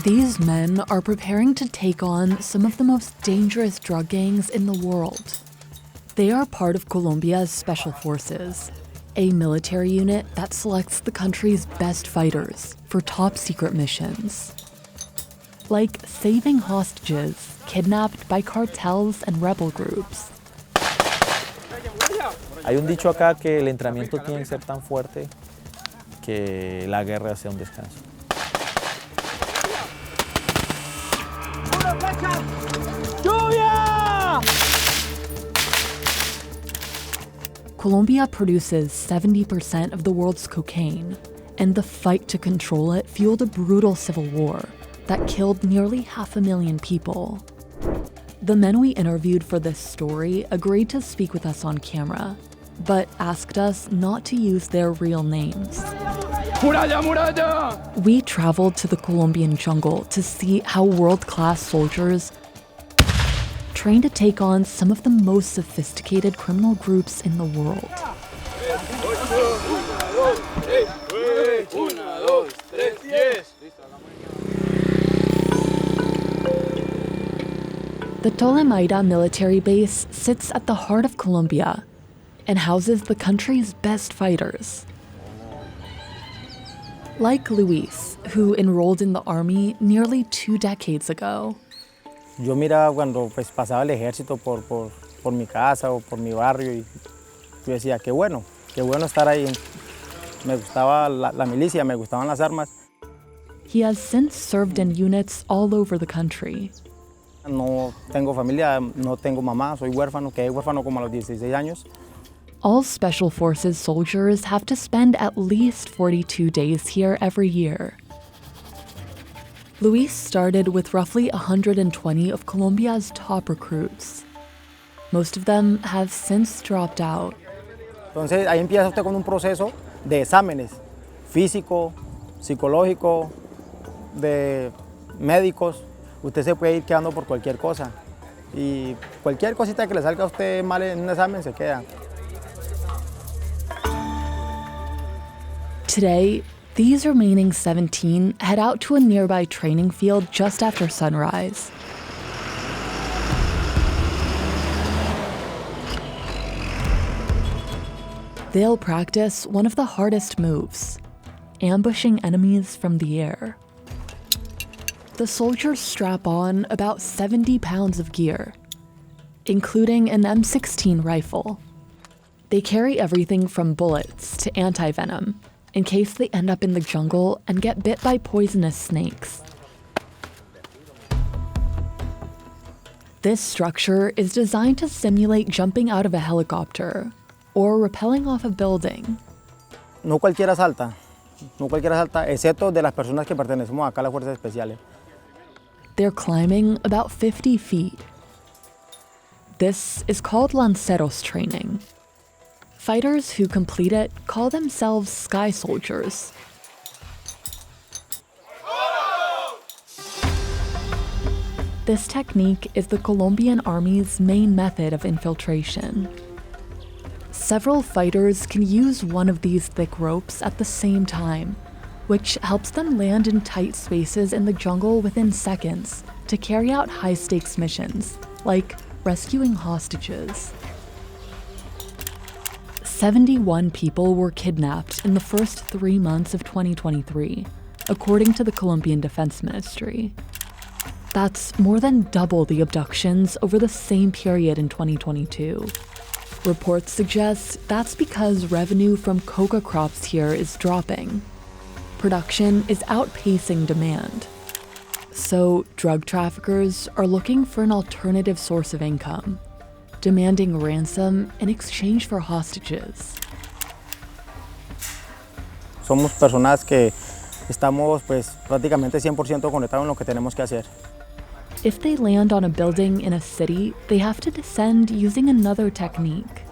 These men are preparing to take on some of the most dangerous drug gangs in the world. They are part of Colombia's Special Forces, a military unit that selects the country's best fighters for top-secret missions. Like saving hostages kidnapped by cartels and rebel groups. Hay un dicho acá que el entrenamiento tiene que ser tan fuerte que la guerra sea un descanso. Colombia produces 70% of the world's cocaine, and the fight to control it fueled a brutal civil war that killed nearly 500,000 people. The men we interviewed for this story agreed to speak with us on camera, but asked us not to use their real names. ¡Muralla, muralla! We traveled to the Colombian jungle to see how world-class soldiers train to take on some of the most sophisticated criminal groups in the world. The Tolemaida military base sits at the heart of Colombia and houses the country's best fighters. Like Luis, who enrolled in the army nearly 2 decades ago. Yo miraba cuando pues, pasaba el ejército por mi casa o por mi barrio y yo decía, qué bueno estar ahí. Me gustaba la milicia, me gustaban las armas. He has since served in units all over the country. No tengo familia, no tengo mamá, soy huérfano, quedé huérfano como a los 16 años. All Special Forces soldiers have to spend at least 42 days here every year. Luis started with roughly 120 of Colombia's top recruits. Most of them have since dropped out. Entonces ahí empieza usted con un proceso de exámenes físico, psicológico, de médicos. Usted se puede ir quedando por cualquier cosa y cualquier cosita que le salga a usted mal en un examen se queda. Today, these remaining 17 head out to a nearby training field just after sunrise. They'll practice one of the hardest moves, ambushing enemies from the air. The soldiers strap on about 70 pounds of gear, including an M16 rifle. They carry everything from bullets to anti-venom, in case they end up in the jungle and get bit by poisonous snakes. This structure is designed to simulate jumping out of a helicopter or rappelling off a building. No cualquiera salta, excepto de las personas que pertenecemos acá a las Fuerzas Especiales. They're climbing about 50 feet. This is called Lanceros training. Fighters who complete it call themselves sky soldiers. This technique is the Colombian army's main method of infiltration. Several fighters can use one of these thick ropes at the same time, which helps them land in tight spaces in the jungle within seconds to carry out high-stakes missions, like rescuing hostages. 71 people were kidnapped in the first 3 months of 2023, according to the Colombian Defense Ministry. That's more than double the abductions over the same period in 2022. Reports suggest that's because revenue from coca crops here is dropping. Production is outpacing demand. So drug traffickers are looking for an alternative source of income, demanding ransom in exchange for hostages. Somos personas que estamos pues prácticamente 100% conectados en lo que tenemos que hacer. If they land on a building in a city, they have to descend using another technique.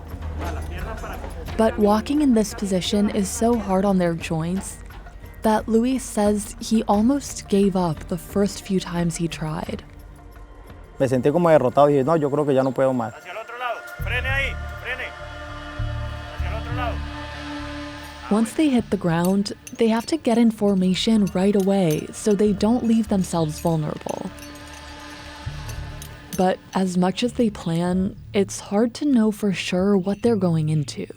But walking in this position is so hard on their joints that Luis says he almost gave up the first few times he tried. Me sentí como derrotado y dije, no, yo creo que ya no puedo más. Hacia el otro lado, frene ahí, frene. Hacia el otro lado. Once they hit the ground, they have to get in formation right away so they don't leave themselves vulnerable. But as much as they plan, it's hard to know for sure what they're going into.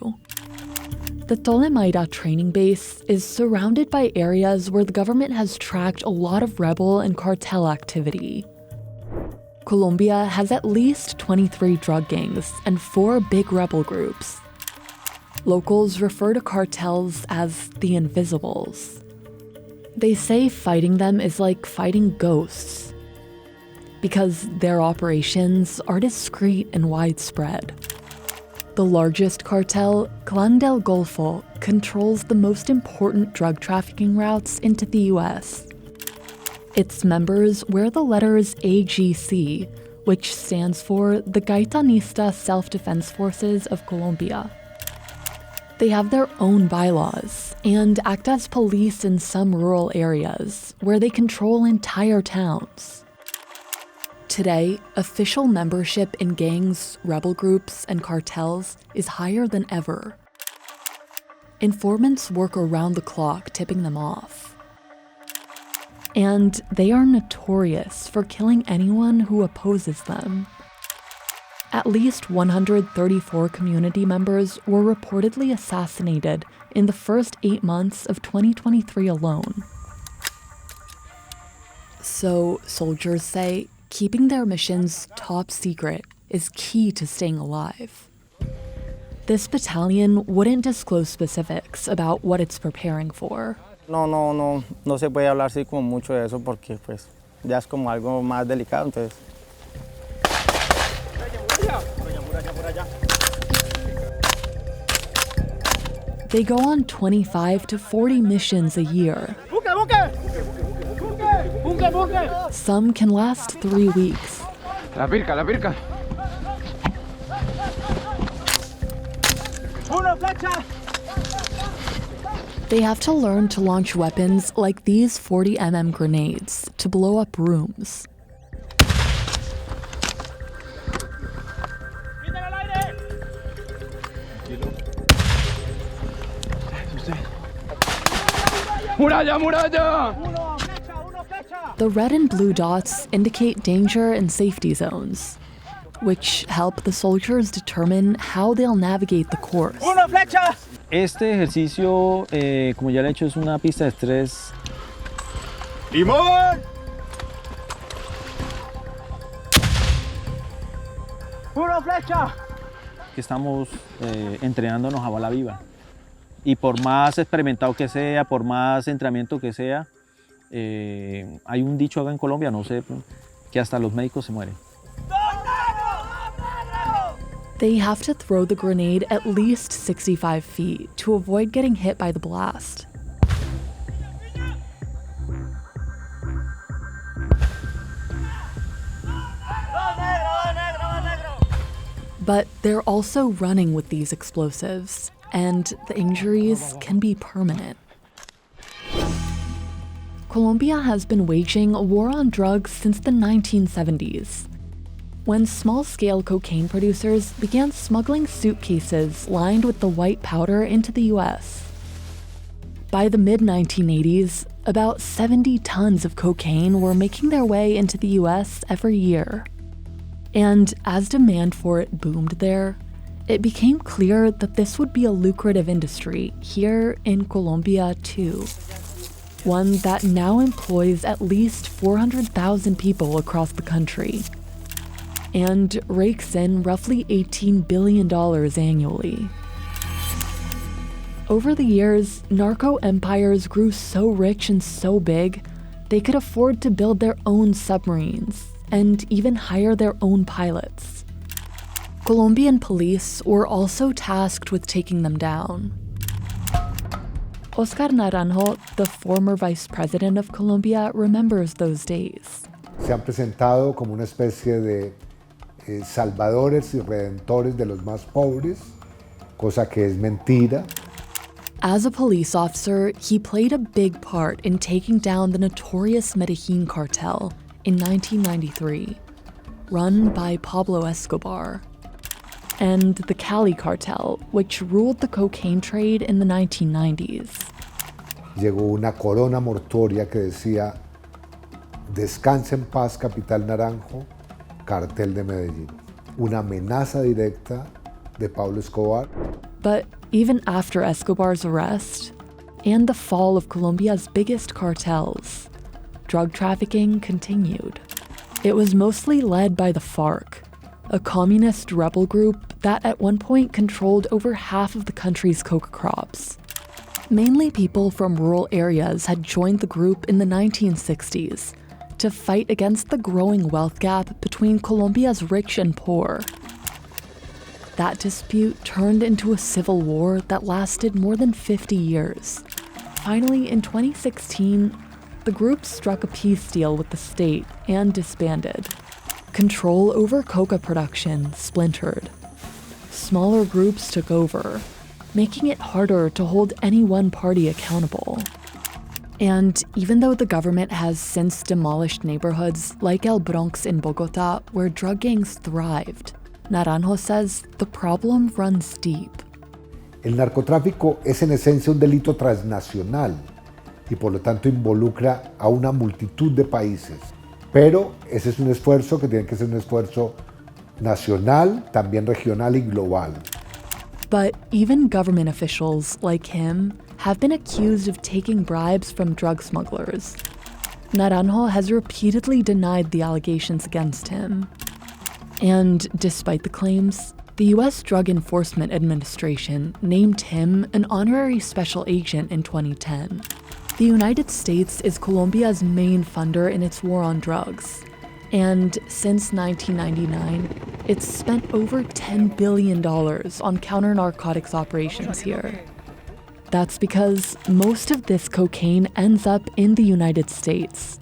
The Tolemaida training base is surrounded by areas where the government has tracked a lot of rebel and cartel activity. Colombia has at least 23 drug gangs and 4 big rebel groups. Locals refer to cartels as the Invisibles. They say fighting them is like fighting ghosts, because their operations are discreet and widespread. The largest cartel, Clan del Golfo, controls the most important drug trafficking routes into the US. Its members wear the letters AGC, which stands for the Gaitanista Self-Defense Forces of Colombia. They have their own bylaws and act as police in some rural areas where they control entire towns. Today, official membership in gangs, rebel groups, and cartels is higher than ever. Informants work around the clock tipping them off. And they are notorious for killing anyone who opposes them. At least 134 community members were reportedly assassinated in the first 8 months of 2023 alone. So, soldiers say keeping their missions top secret is key to staying alive. This battalion wouldn't disclose specifics about what it's preparing for. No se puede hablar así como mucho de eso porque pues ya es como algo más delicado, entonces. They go on 25 to 40 missions a year. Some can last 3 weeks. La pirca, la pirca. Una flecha. They have to learn to launch weapons like these 40mm grenades to blow up rooms. Muralla, muralla! The red and blue dots indicate danger and safety zones, which help the soldiers determine how they'll navigate the course. ¡Una flecha! Este ejercicio, como ya le he hecho, es una pista de estrés. ¡Limón! ¡Una flecha! Que estamos entrenándonos a bala viva. Y por más experimentado que sea, por más entrenamiento que sea, hay un dicho acá en Colombia, no sé, que hasta los médicos se mueren. They have to throw the grenade at least 65 feet to avoid getting hit by the blast. But they're also running with these explosives, and the injuries can be permanent. Colombia has been waging a war on drugs since the 1970s, when small-scale cocaine producers began smuggling suitcases lined with the white powder into the US. By the mid-1980s, about 70 tons of cocaine were making their way into the US every year. And as demand for it boomed there, it became clear that this would be a lucrative industry here in Colombia too. One that now employs at least 400,000 people across the country and rakes in roughly $18 billion annually. Over the years, narco empires grew so rich and so big, they could afford to build their own submarines and even hire their own pilots. Colombian police were also tasked with taking them down. Oscar Naranjo, the former vice president of Colombia, remembers those days. Se han presentado como una especie de salvadores y redentores de los más pobres, cosa que es mentira. As a police officer, he played a big part in taking down the notorious Medellin cartel in 1993, run by Pablo Escobar. and the Cali cartel, which ruled the cocaine trade in the 1990s. Llegó una corona mortuoria que decía, descanse en paz, Capital Naranjo, cartel de Medellín. Una amenaza directa de Pablo Escobar. But even after Escobar's arrest, and the fall of Colombia's biggest cartels, drug trafficking continued. It was mostly led by the FARC, a communist rebel group that at one point controlled over half of the country's coca crops. Mainly people from rural areas had joined the group in the 1960s to fight against the growing wealth gap between Colombia's rich and poor. That dispute turned into a civil war that lasted more than 50 years. Finally, in 2016, the group struck a peace deal with the state and disbanded. Control over coca production splintered. Smaller groups took over, making it harder to hold any one party accountable. And even though the government has since demolished neighborhoods like El Bronx in Bogota, where drug gangs thrived, Naranjo says the problem runs deep. El narcotráfico es en esencia un delito transnacional y por lo tanto involucra a una multitud de países. Pero ese es un esfuerzo que tiene que ser un esfuerzo nacional, también regional y global. But even government officials like him have been accused of taking bribes from drug smugglers. Naranjo has repeatedly denied the allegations against him. And despite the claims, the US Drug Enforcement Administration named him an honorary special agent in 2010. The United States is Colombia's main funder in its war on drugs. And since 1999, it's spent over $10 billion on counter-narcotics operations here. That's because most of this cocaine ends up in the United States,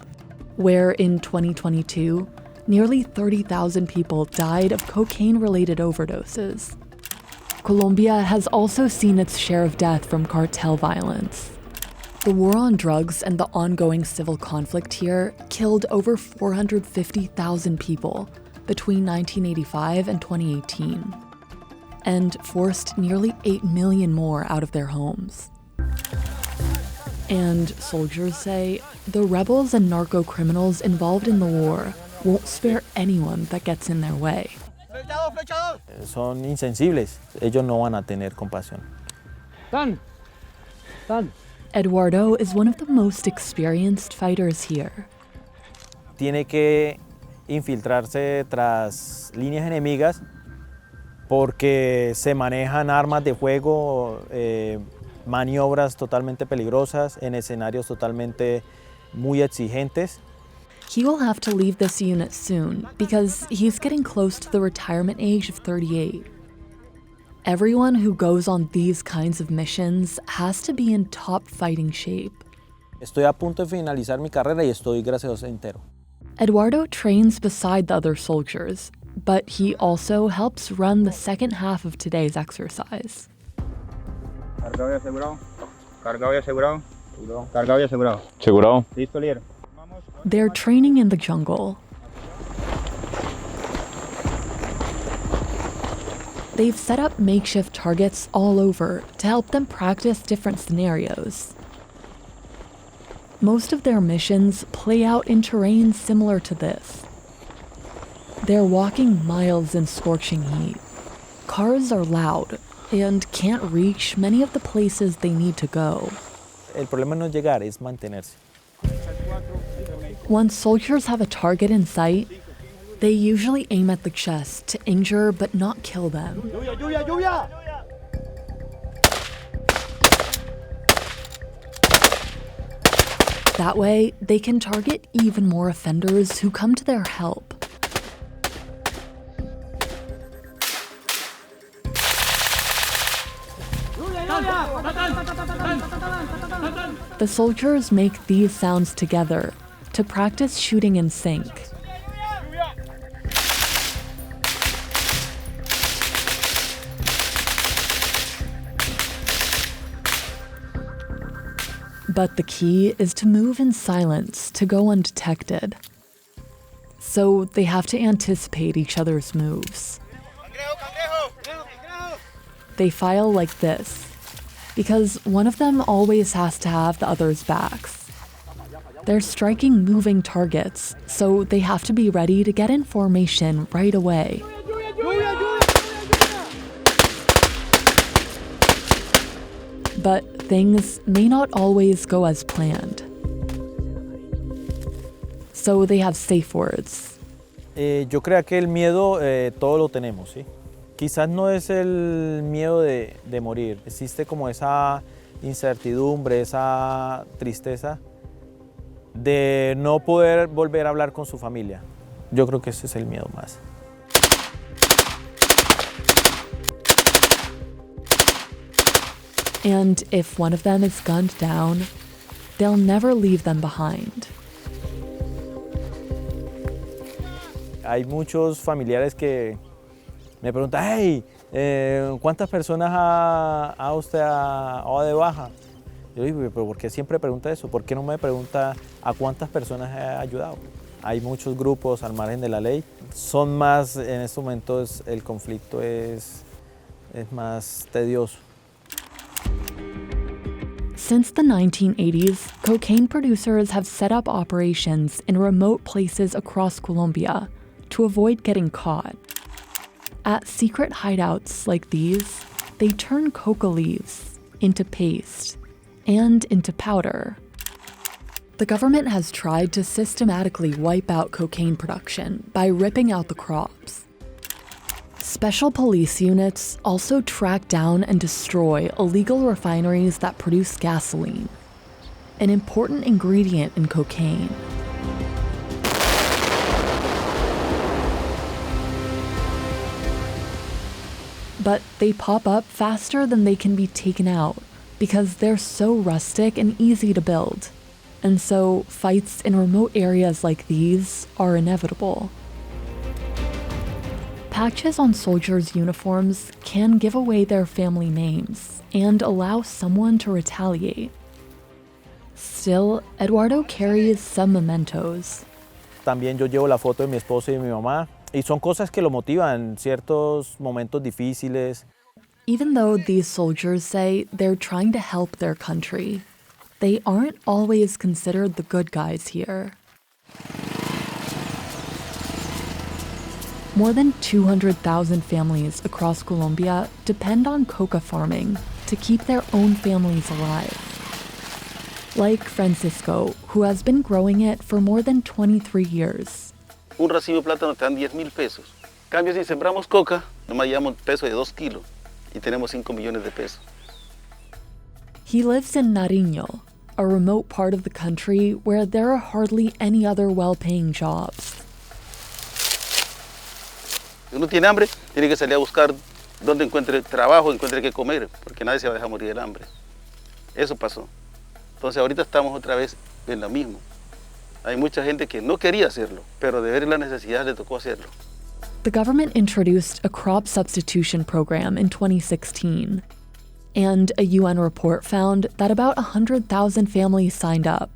where in 2022, nearly 30,000 people died of cocaine-related overdoses. Colombia has also seen its share of death from cartel violence. The war on drugs and the ongoing civil conflict here killed over 450,000 people between 1985 and 2018, and forced nearly 8 million more out of their homes. And soldiers say the rebels and narco-criminals involved in the war won't spare anyone that gets in their way. Son insensibles, ellos no van a tener compasión. Eduardo is one of the most experienced fighters here. Tiene que infiltrarse tras líneas enemigas porque se manejan armas de fuego, maniobras totalmente peligrosas en escenarios totalmente muy exigentes. He will have to leave this unit soon because he's getting close to the retirement age of 38. Everyone who goes on these kinds of missions has to be in top fighting shape. Estoy a punto de finalizar mi carrera y estoy, gracias a Dios, entero. Eduardo trains beside the other soldiers, but he also helps run the second half of today's exercise. Cargado y asegurado. Cargado y asegurado. Cargado y asegurado. Segurado. Listo, líder. They're training in the jungle. They've set up makeshift targets all over to help them practice different scenarios. Most of their missions play out in terrain similar to this. They're walking miles in scorching heat. Cars are loud and can't reach many of the places they need to go. El problema no es llegar, es mantenerse. Once soldiers have a target in sight, they usually aim at the chest to injure but not kill them. That way, they can target even more offenders who come to their help. The soldiers make these sounds together to practice shooting in sync. But the key is to move in silence to go undetected. So they have to anticipate each other's moves. they file like this, because one of them always has to have the other's backs. They're striking moving targets, so they have to be ready to get in formation right away. But things may not always go as planned. So they have safe words. Yo creo que el miedo todo lo tenemos, ¿sí? Quizás no es el miedo de morir, existe como esa incertidumbre, esa tristeza de no poder volver a hablar con su familia. Yo creo que ese es el miedo más. And if one of them is gunned down, they'll never leave them behind. Hay muchos familiares que me preguntan, hey, ¿cuántas personas ha usted dado de baja? Yo digo, pero ¿por qué siempre pregunta eso? ¿Por qué no me pregunta a cuántas personas he ayudado? Hay muchos grupos al margen de la ley. Son más, en estos momentos el conflicto es más tedioso. Since the 1980s, cocaine producers have set up operations in remote places across Colombia to avoid getting caught. At secret hideouts like these, they turn coca leaves into paste and into powder. The government has tried to systematically wipe out cocaine production by ripping out the crops. Special police units also track down and destroy illegal refineries that produce gasoline, an important ingredient in cocaine. But they pop up faster than they can be taken out because they're so rustic and easy to build. And so fights in remote areas like these are inevitable. Patches on soldiers' uniforms can give away their family names and allow someone to retaliate. Still, Eduardo carries some mementos. También yo llevo la foto de mi esposa y de mi mamá, y son cosas que lo motivan en ciertos momentos difíciles. Even though these soldiers say they're trying to help their country, they aren't always considered the good guys here. More than 200,000 families across Colombia depend on coca farming to keep their own families alive. Like Francisco, who has been growing it for more than 23 years. Un racimo de plátano te dan 10,000 pesos. En cambio, si sembramos coca, nomás llevamos peso de 2 kilos y tenemos 5 millones de pesos. He lives in Nariño, a remote part of the country where there are hardly any other well-paying jobs. Si uno tiene hambre, tiene que salir a buscar dónde encuentre trabajo, encuentre qué comer, porque nadie se va a dejar morir del hambre. Eso pasó. Entonces ahorita estamos otra vez en lo mismo. Hay mucha gente que no quería hacerlo, pero de ver la necesidad le tocó hacerlo. The government introduced a crop substitution program in 2016, and a UN report found that about 100,000 families signed up,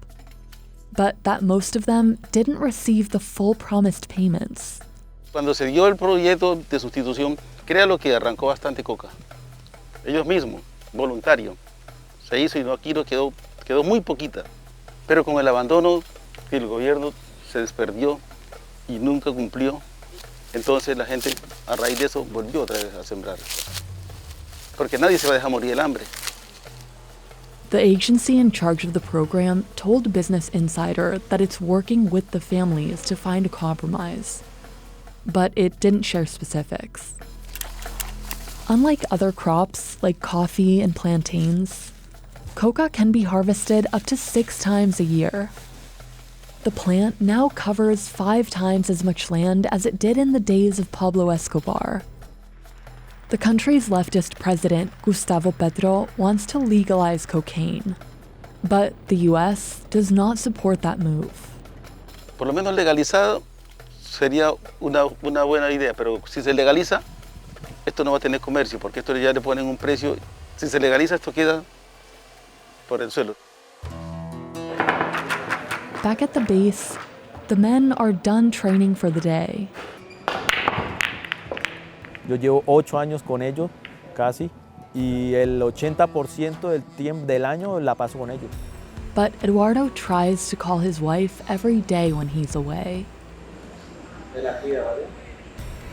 but that most of them didn't receive the full promised payments. Cuando se dio el proyecto de sustitución, créalo que arrancó bastante coca. Ellos mismos, voluntario. Se hizo y no, aquí no quedó muy poquita. Pero con el abandono que el gobierno se desperdió y nunca cumplió, entonces la gente a raíz de eso volvió otra vez a sembrar. Porque nadie se va a dejar morir del hambre. The agency in charge of the program told Business Insider that it's working with the families to find a compromise, but it didn't share specifics. Unlike other crops like coffee and plantains, coca can be harvested up to 6 times a year. The plant now covers 5 times as much land as it did in the days of Pablo Escobar. The country's leftist president, Gustavo Petro, wants to legalize cocaine, but the U.S. does not support that move. Por lo menos legalizado sería una buena idea, pero si se legaliza, esto no va a tener comercio, porque esto ya le ponen un precio. Si se legaliza, esto queda por el suelo. Back at the base, the men are done training for the day. Yo llevo 8 años con ellos, casi, y el 80% del año la paso con ellos. But Eduardo tries to call his wife every day when he's away.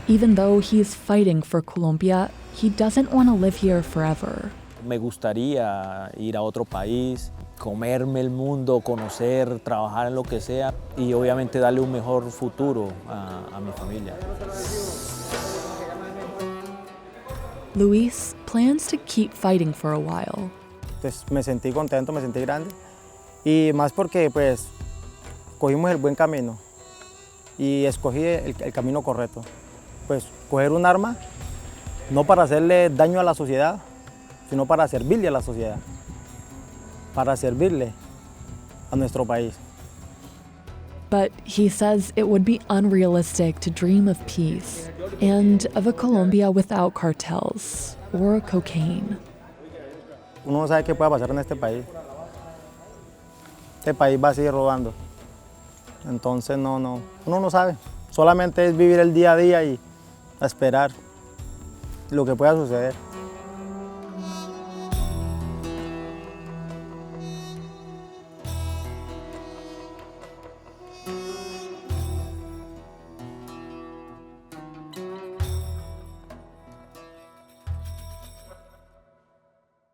Even though he's fighting for Colombia, he doesn't want to live here forever. Me gustaría ir a otro país, comerme el mundo, conocer, trabajar en lo que sea y obviamente darle un mejor futuro a mi familia. Luis plans to keep fighting for a while. Pues me sentí contento, me sentí grande y más porque pues cogimos el buen camino y escogí el camino correcto. Pues coger un arma no para hacerle daño a la sociedad, sino para servirle a la sociedad, para servirle a nuestro país. But he says it would be unrealistic to dream of peace and of a Colombia without cartels or cocaine. Uno no sabe qué puede pasar en este país. Este país va a seguir rodando. Entonces uno no sabe. Solamente es vivir el día a día y esperar lo que pueda suceder.